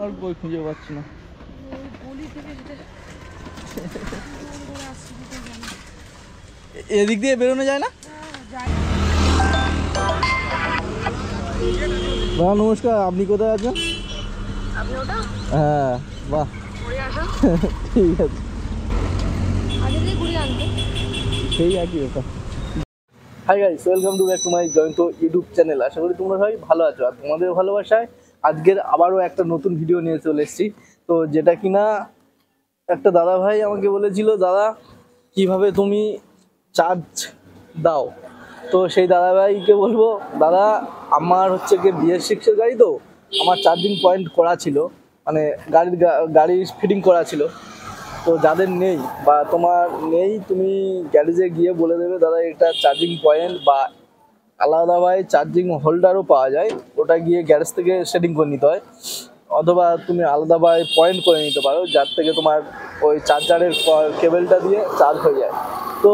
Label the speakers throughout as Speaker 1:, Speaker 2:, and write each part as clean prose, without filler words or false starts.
Speaker 1: আর বই খুঁজে পাচ্ছি না। এদিক দিয়ে বেরোনো যায় না? বাহ, নমস্কার, আপনি কোথায় আছেন? হ্যাঁ, বাহ, ঠিক আছে, সেই একই ব্যাপার। Hi guys, welcome to back to my Jayanta YouTube channel. আশা করি তোমরা সবাই ভালো আছো, আর তোমাদের ভালোবাসায় আজকের আবারও একটা নতুন ভিডিও নিয়ে চলে এসেছি। তো যেটা কিনা একটা দাদা ভাই আমাকে বলেছিল, দাদা কিভাবে তুমি চার্জ দাও। তো সেই দাদা ভাইকে বলবো, দাদা আমার হচ্ছে গিয়ে BS6 এর গাড়ি, তো আমার চার্জিং পয়েন্ট করা ছিল, মানে গাড়ি ফিটিং করা ছিল। তো যাদের নেই বা তোমার নেই, তুমি গ্যারেজে গিয়ে বলে দেবে, দাদা এটা চার্জিং পয়েন্ট বা আলাদাভাবে চার্জিং হোল্ডারও পাওয়া যায়, ওটা গিয়ে গ্যারেজ থেকে সেটিং করে নিতে হয়, অথবা তুমি আলাদাভাবে পয়েন্ট করে নিতে পারো, যার থেকে তোমার ওই চার্জারের কেবেলটা দিয়ে চার্জ হয়ে যায়। তো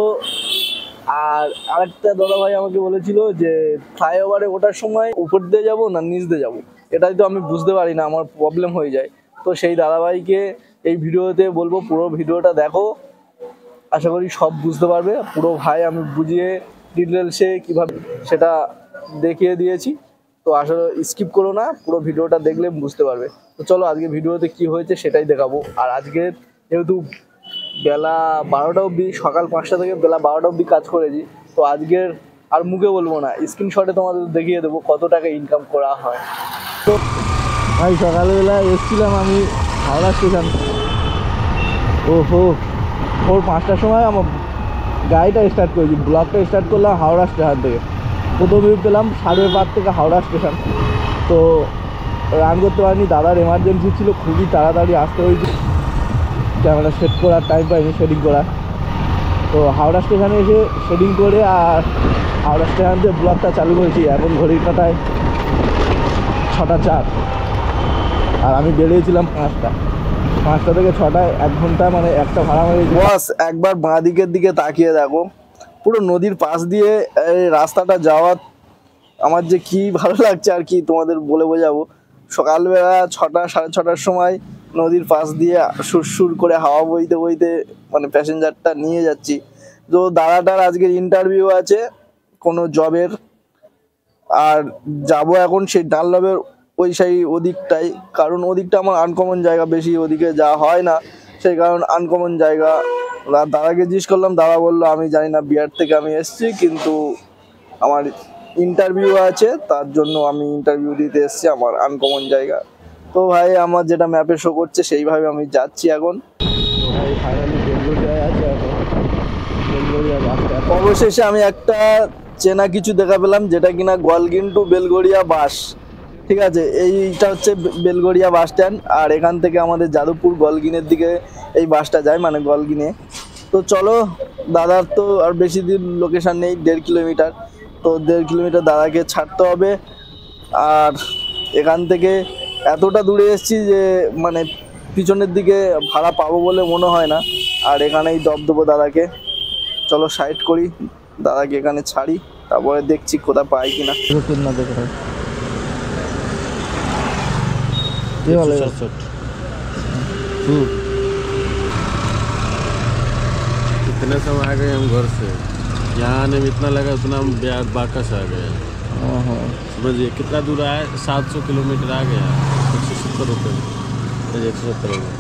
Speaker 1: আর আরেকটা দাদা ভাই আমাকে বলেছিল যে ফ্লাইওভারে ওঠার সময় উপর দিয়ে যাবো না নিচ দিয়ে যাবো, এটাই তো আমি বুঝতে পারি না, আমার প্রবলেম হয়ে যায়। তো সেই দাদাভাইকে এই ভিডিওতে বলবো, পুরো ভিডিওটা দেখো, আশা করি সব বুঝতে পারবে। পুরো ভাই আমি বুঝিয়ে ডিটেলসে কীভাবে সেটা দেখিয়ে দিয়েছি, তো আসলে স্কিপ করো না, পুরো ভিডিওটা দেখলে বুঝতে পারবে। তো চলো আজকে ভিডিওতে কি হয়েছে সেটাই দেখাবো। আর আজকের যেহেতু বেলা 12টা অবধি, সকাল 5টা থেকে বেলা 12টা অবধি কাজ করেছি, তো আজকের আর মুখে বলবো না, স্ক্রিনশটে তোমাদের দেখিয়ে দেবো কত টাকা ইনকাম করা হয়। তো ভাই সকালবেলা এসেছিলাম আমি হাওড়া স্টেশন, ওহো, ভোর 5টার সময় আমার গাড়িটা স্টার্ট করেছি, ব্লগটা স্টার্ট করলাম হাওড়া স্টেশন থেকে। প্রথম ভিউ পেলাম 5:30 থেকে হাওড়া স্টেশন। তো রান করতে পারিনি, দাদার এমার্জেন্সি ছিল, খুবই তাড়াতাড়ি আসতে হয়েছে, ক্যামেরা সেট করার টাইম পাইনি সেটিং করার। তো হাওড়া স্টেশনে এসে সেটিং করে আর হাওড়া স্টেশন থেকে ব্লগটা চালু করেছি। এখন ঘড়ির কাঁটায় 6টা 4, আর আমি বেরিয়েছিলাম 5টা থেকে 6টায়, 1 ঘন্টা, মানে একটা ভাড়া মেরেছি। বস একবার বাঁ দিকের দিকে তাকিয়ে দেখো, পুরো নদীর পাশ দিয়ে এই রাস্তাটা যাওয়া আমার যে কি ভালো লাগছে আর কি তোমাদের বলে বোঝাবো। সকালবেলা 6টা 6:30টার সময় নদীর পাশ দিয়ে সুরসুর করে হাওয়া বইতে বইতে মানে প্যাসেঞ্জারটা নিয়ে যাচ্ছি। তো দাদাটার আজকের ইন্টারভিউ আছে কোনো জবের, আর যাব এখন সেই ডানলবের ওই ওদিকটাই, কারণ ওদিকটা আমার আনকমন জায়গা, বেশি ওদিকে যাওয়া হয় না, সেই কারণ আনকমন জায়গা। দাদাকে জিজ্ঞেস করলাম, দাদা বললো আমি জানি না, বিহার থেকে আমি এসেছি, কিন্তু আমার ইন্টারভিউ আছে, তার জন্য আমি ইন্টারভিউ দিতে এসেছি, আমার আনকমন জায়গা। তো ভাই আমার যেটা ম্যাপে শো করছে সেইভাবে আমি যাচ্ছি এখন। তো ভাই ফাইনালি বেলগড়িয়ায় আছে এখন, বেলগড়িয়া বাসটা। অবশেষে আমি একটা চেনা কিছু দেখা পেলাম, যেটা কিনা গলগিন টু বেলগড়িয়া বাস, ঠিক আছে। এইটা হচ্ছে বেলগড়িয়া বাস স্ট্যান্ড, আর এখান থেকে আমাদের যাদবপুর গলগিনের দিকে এই বাসটা যায়, মানে গলগিনে। তো চলো, দাদার তো আর বেশি দিন লোকেশন নেই, 1.5 কিলোমিটার, তো 1.5 কিলোমিটার দাদাকে ছাড়তে হবে। আর এখান থেকে এতটা দূরে এসেছি যে মানে পিছনের দিকে ভাড়া পাবো বলে মনে হয় না, আর এখানেই ড্রপ দেবো দাদাকে। চলো সাইড করি, দাদাকে এখানে ছাড়ি, তারপরে দেখছি কোথায় পাই কিনা। না দেখে
Speaker 2: इतने समय आ गए हम घर से, यहाँ आने में इतना लगा उतना हम बिहार बाकस आ गए। समझिए कितना दूर आए, 700 किलोमीटर आ गया, 170 रुपये, 170 रुपये।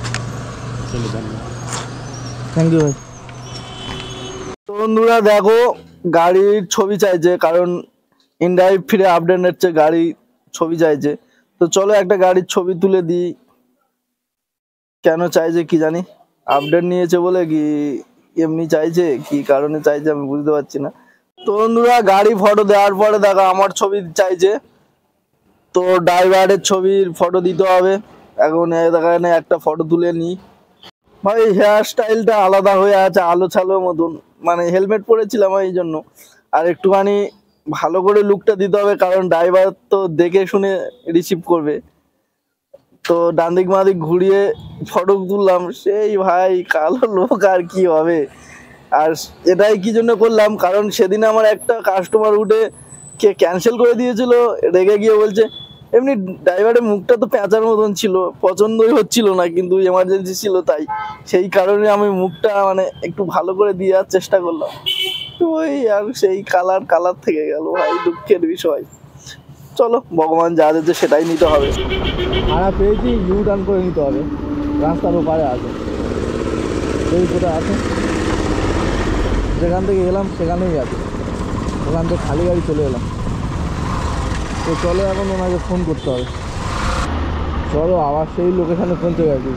Speaker 2: चलो धन्यवाद,
Speaker 1: থ্যাংক ইউ ভাই। তো বন্ধুরা দেখো, গাড়ির ছবি চাইছে, কারণ ইনড্রাইভ ফিরে আপডেট হচ্ছে, গাড়ি ছবি চাইছে। তো চলো একটা গাড়ির ছবি তুলে দিই। কেন চাইছে কি জানি, আপডেট নিয়েছে বলে কি এমনি চাইছে, কি কারণে চাইছে আমি বুঝতে পারছি না। তো বন্ধুরা গাড়ি ফটো দেওয়ার পরে দেখো আমার ছবি চাইছে, তো ড্রাইভারের ছবির ফটো দিতে হবে। এখন এখানে একটা ফটো তুলে নিই। ভাই হেয়ার স্টাইলটা আলাদা হয়ে আছে, আলো ছালোর মতন, মানে হেলমেট পরেছিলাম এই জন্য, আর একটুখানি ভালো করে লুকটা দিতে হবে, কারণ ড্রাইভার তো দেখে শুনে রিসিভ করবে। তো ডান দিক বাঁ দিক ঘুরিয়ে ফটো তুললাম, সেই ভাই কালো লোক আর কি হবে। আর এটাই কি জন্য করলাম, কারণ সেদিন আমার একটা কাস্টমার উঠে কে ক্যান্সেল করে দিয়েছিল, রেগে গিয়ে বলছে এমনি ড্রাইভারের মুখটা তো পেঁচার মতন ছিল, পছন্দই হচ্ছিল না, কিন্তু এমার্জেন্সি ছিল তাই, সেই কারণে আমি মুখটা মানে একটু ভালো করে দেওয়ার চেষ্টা করলাম। ওই আর সেই কালার কালার থেকে গেল ভাই, দুঃখের বিষয়। চলো, ভগবান যা দিচ্ছে সেটাই নিতে হবে। ভাড়া পেয়েছি, ইউ টার্ন করে নিতে হবে, রাস্তার ওপারে আছে, এই কোথায় আছে, যেখান থেকে এলাম সেখানেই আছে, ওখান থেকে খালি গাড়ি চলে এলাম। তো চলো এখন ওনাকে ফোন করতে হবে। চলো, আবার সেই লোকেশানে পৌঁছে গেছি,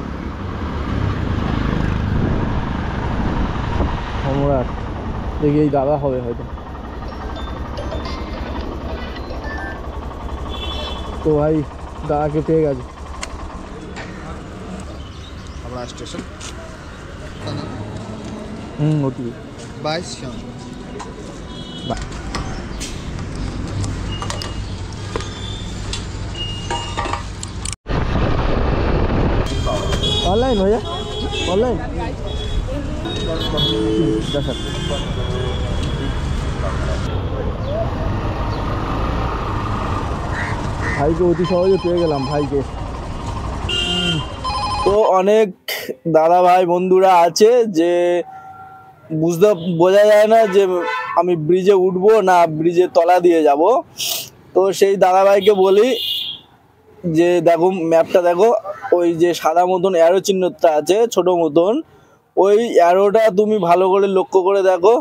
Speaker 1: সম্রাট। দেখি এই দাদা হবে হয়তো। তো ভাই দাদাকে পেয়ে গেছে।
Speaker 3: হাওড়া স্টেশন
Speaker 1: ওটি
Speaker 3: 22 শ্যাম।
Speaker 1: বাই। ऑनलाइन भैया, ऑनलाइन देखा। ভাইকে অতি সহজে পেয়ে গেলাম ভাইকে। তো অনেক দাদা ভাই বন্ধুরা আছে যে বোঝা যায় না যে আমি ব্রিজে উঠবো না ব্রিজের তলা দিয়ে যাব। তো সেই দাদা ভাইকে বলি যে দেখো ম্যাপটা দেখো, ওই যে সাদা মতন অ্যারো চিহ্নটা আছে ছোট মতন, ওই অ্যারোটা তুমি ভালো করে লক্ষ্য করে দেখো।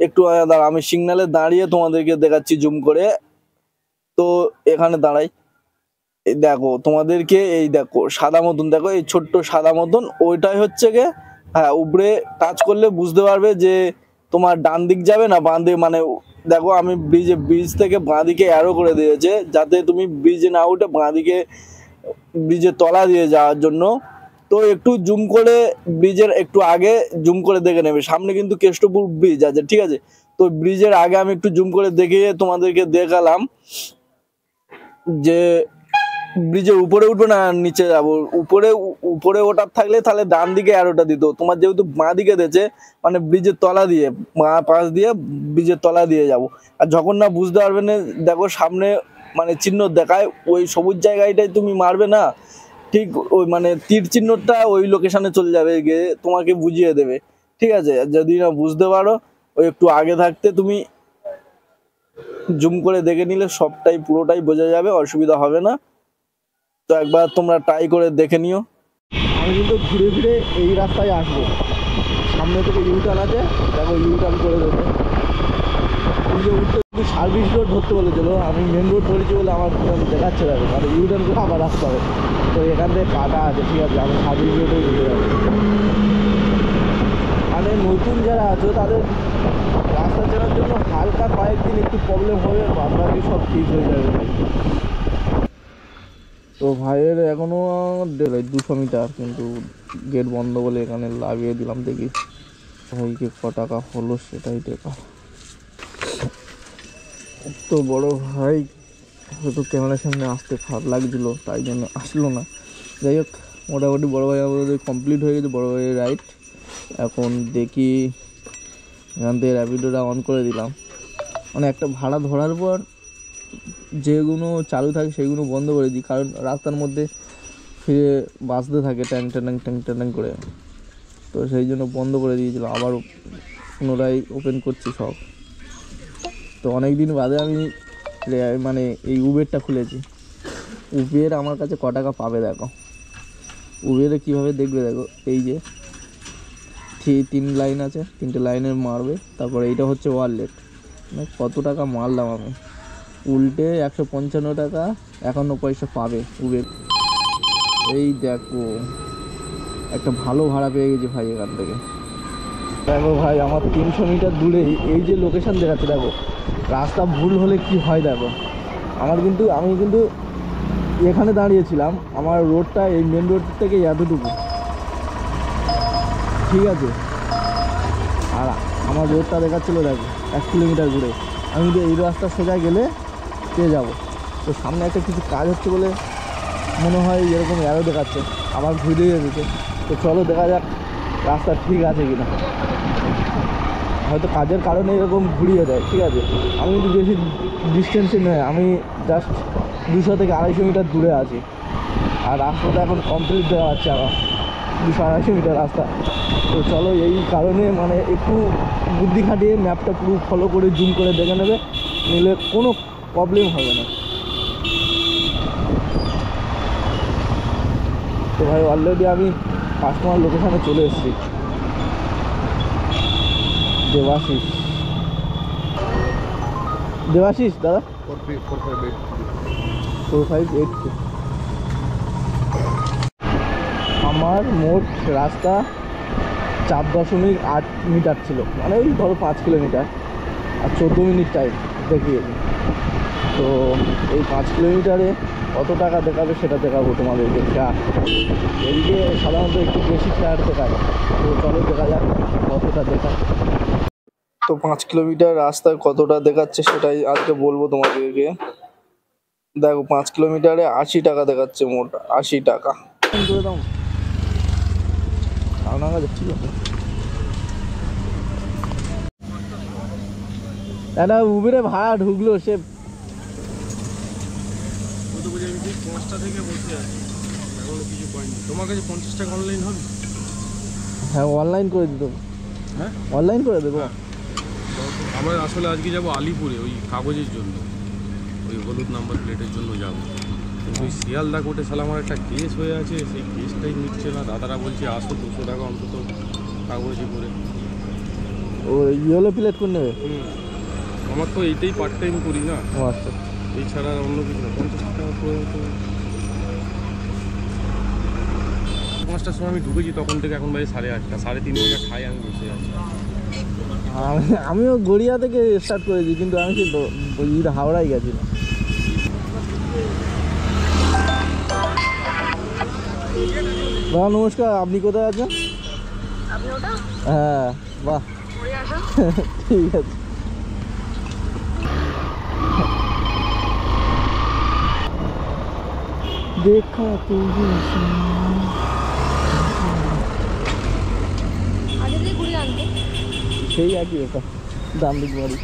Speaker 1: একটু দাঁড়া, আমি সিগন্যালে দাঁড়িয়ে তোমাদেরকে দেখাচ্ছি জুম করে। তো এখানে দাঁড়াই, এই দেখো তোমাদেরকে, এই দেখো সাদা মতন, দেখো এই ছোট্ট সাদা মতন, ওইটাই হচ্ছে গে, হ্যাঁ উপরে টাচ করলে বুঝতে পারবে যে তোমার ডান দিক যাবে না বাঁ দিক। মানে দেখো আমি ব্রিজ থেকে বাঁ দিকে অ্যারো করে দিয়েছে, যাতে তুমি ব্রিজে না উঠে বাঁ দিকে ব্রিজের তলা দিয়ে যাওয়ার জন্য। তো একটু জুম করে ব্রিজের একটু আগে জুম করে দেখে নেবে, সামনে কিন্তু কেষ্টপুর ব্রিজ আছে, ঠিক আছে। তো ব্রিজের আগে আমি একটু জুম করে দেখিয়ে তোমাদেরকে দেখালাম যে ব্রিজের উপরে উঠবে না নিচে যাবো। উপরে ওঠার থাকলে তাহলে ডান দিকে অ্যারোটা দিত, তোমার যেহেতু বাঁ দিকে দিয়েছে মানে ব্রিজের তলা দিয়ে, বাঁ পাশ দিয়ে ব্রিজের তলা দিয়ে যাব। আর যখন না বুঝতে পারবে না, দেখো সামনে মানে চিহ্ন দেখায়, ওই সবুজ জায়গাটাই তুমি মারবে না, ঠিক ওই মানে তীর চিহ্নটা ওই লোকেশনে চলে যাবে, গিয়ে তোমাকে বুঝিয়ে দেবে, ঠিক আছে। যদি না বুঝতে পারো, ওই একটু আগে থাকতে তুমি জুম করে দেখে নিলে সবটাই পুরোটাই বোঝা যাবে, অসুবিধা হবে না। তো একবার তোমরা ট্রাই করে দেখে নিও। আমি কিন্তু ঘুরে ফিরে এই রাস্তায় আসবো, সামনে থেকে ইউটার্ন আছে, দেখো ইউটার্ন করে দেবে। উঠতে কিন্তু সার্ভিস রোড ধরতে বলেছিল, আমি মেন রোড ধরেছি বলে আমার দেখাচ্ছে, দেখো মানে ইউটার্ন করে আবার রাস্তা হবে। তো এখান থেকে কাটা আছে, ঠিক আছে, আমি সার্ভিস রোডে ঘুরে যাবো। মানে নতুন যারা আছে তাদের রাস্তা চেনার জন্য হালকা কয়েকদিন একটু প্রবলেম হবে, বাকি সব ঠিক হয়ে যাবে। তো ভাইয়ের এখনো 200 মিটার, কিন্তু গেট বন্ধ বলে এখানে লাগিয়ে দিলাম, দেখি ভাইকে ক টাকা হলো সেটাই দেখা। তো বড় ভাই হয়তো ক্যামেরার সামনে আসতে খারাপ লাগছিল, তাই জন্য আসলো না। যাই হোক, মোটামুটি বড় ভাই আমাদের কমপ্লিট হয়ে গেছে, বড় ভাইয়ের রাইড। এখন দেখি এখান থেকে র্যাপিডোটা অন করে দিলাম, মানে একটা ভাড়া ধরার পর যেগুলো চালু থাকে সেগুলো বন্ধ করে দিই, কারণ রাস্তার মধ্যে ফিরে বাজতে থাকে ট্যাং ট্যাং ট্যাং ট্যাং করে। তো সেই জন্য বন্ধ করে দিয়েছিলাম, আবার পুনরায় ওপেন করছি সব। তো অনেক দিন বাদে আমি মানে এই উবেরটা খুলেছি। উবের আমার কাছে ক টাকা পাবে দেখো, উবেরে কীভাবে দেখবে দেখো, এই যে 3 লাইন আছে, 3টে লাইনের মারবে, তারপরে এইটা হচ্ছে ওয়ালেট, মানে কত টাকা মারলাম আমি, উল্টে 155 টাকা 51 পয়সা পাবে উবের। এই দেখো একটা ভালো ভাড়া পেয়ে গেছি ভাই এখান থেকে। দেখো ভাই আমার 300 মিটার দূরে এই যে লোকেশন দেখাচ্ছে, দেখো রাস্তা ভুল হলে কি হয় দেখো। আমি কিন্তু এখানে দাঁড়িয়েছিলাম, আমার রোডটা এই মেন রোড থেকে এতটুকু, ঠিক আছে, আর আমার রোডটা দেখাচ্ছিলো দেখো 1 কিলোমিটার ঘুরে। আমি কিন্তু এই রাস্তা সোজা গেলে পেয়ে যাবো। তো সামনে একটা কিছু কাজ হচ্ছে বলে মনে হয় এরকম অ্যারো দেখাচ্ছে, আবার ঘুরে যেতে। তো চলো দেখা যাক রাস্তা ঠিক আছে কিনা। হয়তো কাজের কারণে এরকম ঘুরিয়ে দেয়, ঠিক আছে। আমি কিন্তু বেশি ডিস্টেন্সে নয়, আমি জাস্ট 200 থেকে 250 মিটার দূরে আছি। আর রাস্তাটা এখন কমপ্লিট দেওয়া আছে আমার 200-250 মিটার রাস্তা। তো চলো, এই কারণে মানে একটু বুদ্ধি খাটিয়ে ম্যাপটা পুরো ফলো করে জুম করে দেখে নেবে, নিলে কোনো প্রবলেম হবে না। তো ভাই অলরেডি আমি কাস্টমার লোকেশানে চলে এসেছি। দেবাশিস দাদা 4582। আমার মোট রাস্তা 4.8 মিটার ছিল, মানে ওই ধরো 5 কিলোমিটার, আর 14 মিনিট টাইম দেখিয়েছি। তো এই 5 কিলোমিটারে কত টাকা দেখাবে সেটা দেখাবো তোমাদেরকে। ফেয়ার এদিকে সাধারণত একটু বেশি ফেয়ার দেখায়, তো চলো দেখা যাক কতটা দেখায়। তো 5 কিলোমিটার রাস্তায় কতটা দেখাচ্ছে সেটাই আজকে বলবো তোমাদেরকে। দেখো 5 কিলোমিটারে 80 টাকা দেখাচ্ছে, মোট 80 টাকা। করে দাও ঠিক আছে। একটা উবেরে ভাড়া ঢুকলো, সে
Speaker 2: 5টা থেকে বসে আছি, এখনো কিছু পাইনি। তোমার কাছে 50 টাকা অনলাইন হবে?
Speaker 1: হ্যাঁ, অনলাইন করে দিত।
Speaker 2: হ্যাঁ,
Speaker 1: অনলাইন করে দেবো।
Speaker 2: আমরা আসলে আজকে যাব আলিপুরে, ওই কাগজের জন্য, ওই হলুদ নাম্বার প্লেটের জন্য যাব। কিন্তু ওই শিয়ালদা কোর্টে সালা আমার একটা কেস হয়ে আছে, সেই কেসটাই নিচ্ছে না। দাদারা বলছে আসো 200 টাকা অন্তত কাগজে করে।
Speaker 1: ও ইয়েলো প্লেট করে নেবে?
Speaker 2: আমার তো এইটাই পার্ট টাইম করি না।
Speaker 1: ও আচ্ছা,
Speaker 2: এছাড়া অন্য কিছু না। 50 টাকা করে 5টার সময় আমি ঢুকেছি, তখন থেকে এখন বাজে 8:30। 3:30 ঘন্টা খাই আমি বসে আছি।
Speaker 1: আমিও গড়িয়া থেকে স্টার্ট করেছি, কিন্তু আমি কিন্তু হাওড়ায় গেছিলাম। দাদা নমস্কার, আপনি কোথায় আছেন? হ্যাঁ, বাহ ঠিক আছে। দেখা তুমি সেই একই ব্যাপার, ডান দিক বাড়ি।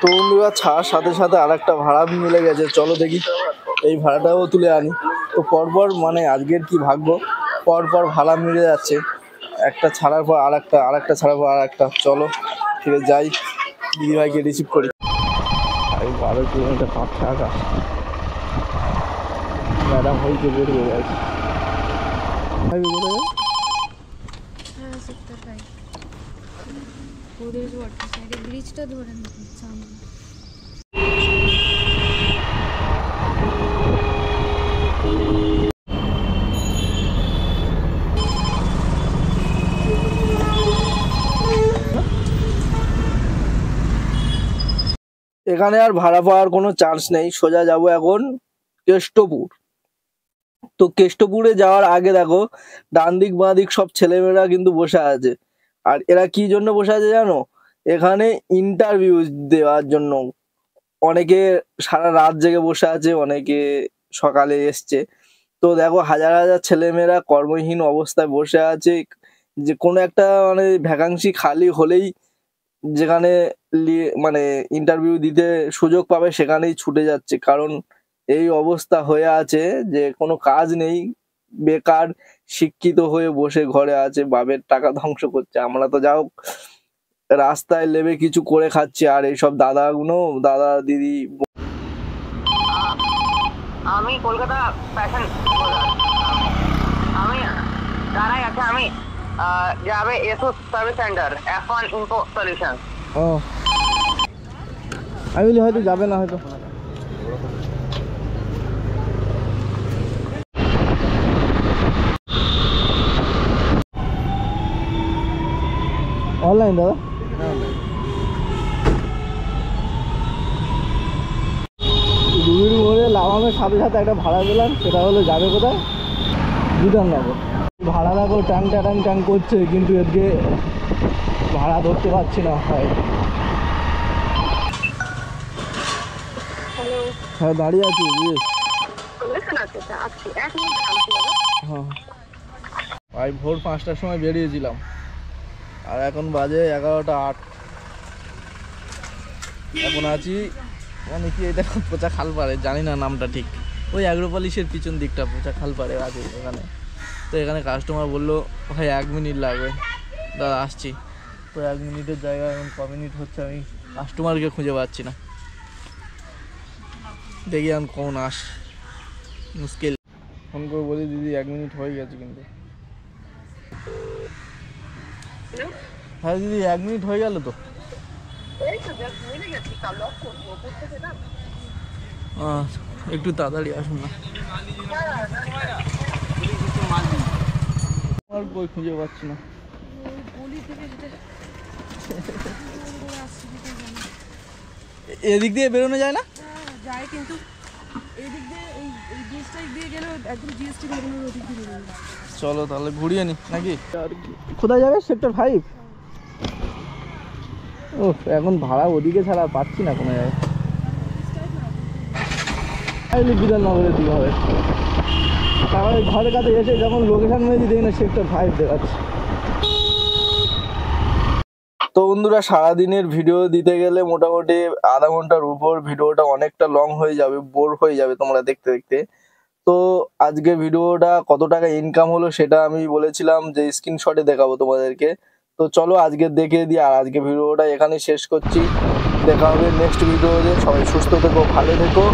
Speaker 1: তো বন্ধুরা, ছাড়ার সাথে সাথে আর একটা ভাড়া মিলে গেছে, চলো দেখি এই ভাড়াটাও তুলে আনি। তো পরপর মানে আজকের কি ভাগ্য, পরপর ভাড়া মিলে যাচ্ছে, একটা ছাড়ার পর আর একটা ছাড়ার পর আর একটা। চলো ফিরে যাই, দিদিভাইকে রিসিভ করি। 12 কিলোমিটার 5 টাকা ম্যাডাম হয়েছে, বের হয়ে গেছে।
Speaker 4: ব্রিজটা ধরে নিচ্ছে আমরা।
Speaker 1: এখানে আর ভাড়া পাওয়ার কোনো চান্স নেই, সোজা যাব এখন কেষ্টপুর। তো কেষ্টপুরে যাওয়ার আগে দেখো ডান দিক বাঁ দিক সব ছেলেমেয়েরা কিন্তু বসে আছে। আর এরা কি জন্য বসে আছে জানো? এখানে ইন্টারভিউ দেওয়ার জন্য। অনেকে সারা রাত জেগে বসে আছে, অনেকে সকালে এসছে। তো দেখো হাজার হাজার ছেলেমেয়েরা কর্মহীন অবস্থায় বসে আছে, যে কোনো একটা মানে ভ্যাকান্সি খালি হলেই যেখানে মানে ইন্টারভিউ দিতে সুযোগ পাবে সেখানেই ছুটে যাচ্ছে। কারণ এই অবস্থা হয়ে আছে যে কোনো কাজ নেই, বেকার শিক্ষিত হয়ে বসে ঘরে আছে, বাবের টাকা ধ্বংস করছে। আমরা তো যাও রাস্তায় লেবে কিছু করে খাচ্ছি, আর এইসব দাদা দিদি।
Speaker 5: আমি কলকাতা ফ্যাশন আমি দাঁড়াই আছে, আমি যাবে Asus service centre F1 info solution.
Speaker 1: ও আমি বলি হয়তো যাবে না, হয়তো অনলাইন দাদা। রুবির মোড়ে লাভামের সাথে সাথে একটা ভাড়া পেলাম, সেটা হলো যাবে কোথায়, বিধাননগর। ভাড়া দেখো ট্যাং করছে, কিন্তু এদিকে ভাড়া ধরতে পারছি না। হয় হ্যাঁ দাঁড়িয়ে আছি বুঝিস। হ্যাঁ ভাই ভোর 5টার সময় বেরিয়েছিলাম আর এখন বাজে 11টা 8। এখন আছি মানে কি এটা পোচা খাল পাড়ে, জানি না নামটা ঠিক, ওই অ্যাগ্রোপলিশের পিছন দিকটা পোচা খাল পাড়ে আছে এখানে। তো এখানে কাস্টমার বললো ভাই 1 মিনিট লাগবে, দাদা আসছি। তো 1 মিনিটের জায়গায় এখন ক মিনিট হচ্ছে আমি কাস্টমারকে খুঁজে পাচ্ছি না। দেখি এখন কখন আস, মুশকিল। ফোন করে বলি দিদি 1 মিনিট হয়ে গেছে কিন্তু। হ্যাঁ দিদি 1 মিনিট হয়ে গেল তো। একটু তাড়াতাড়ি আসুন না, আমার বই খুঁজে পাচ্ছি না। এদিক দিয়ে বেরোনো যায় না?
Speaker 6: যায় কিন্তু এদিক দিয়ে এই ব্রিজটা দিয়ে গেলে একদম জিএসটি বেরোনোর ওদিক দিয়ে বেরোনো।
Speaker 1: চলো তাহলে ঘুরিয়ে নি নাকি। কোথায় যাবে? সেক্টর 5। ও এখন ভাড়া ওদিকে ছাড়া পাচ্ছি না কোনো জায়গায়। বিধাননগরের দিকে হবে, তারপরে ঘরের কাছে এসে যখন লোকেশন মেরেছি দেখি না সেক্টর 5 দেখাচ্ছে। তো বন্ধুরা সারাদিনের ভিডিও দিতে গেলে মোটামুটি আধা ঘন্টার উপর, ভিডিওটা অনেকটা লং হয়ে যাবে, বোর হয়ে যাবে তোমরা দেখতে দেখতে। তো আজকে ভিডিওটা কত টাকা ইনকাম হলো সেটা আমি বলেছিলাম যে স্ক্রিনশটে দেখাবো তোমাদেরকে। তো চলো আজকে দেখিয়ে দিই, আর আজকে ভিডিওটা এখানে শেষ করছি। দেখা হবে নেক্সট ভিডিওতে, সবাই সুস্থ থেকো, ভালো থেকো।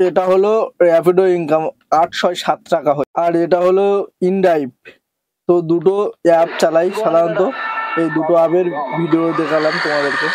Speaker 1: এটা হলো র্যাপিডো ইনকাম 807 টাকা হয়, আর এটা হলো ইনড্রাইভ। তো দুটো অ্যাপ চালাই সাধারণত, এই দুটো অ্যাপের ভিডিও দেখালাম তোমাদেরকে।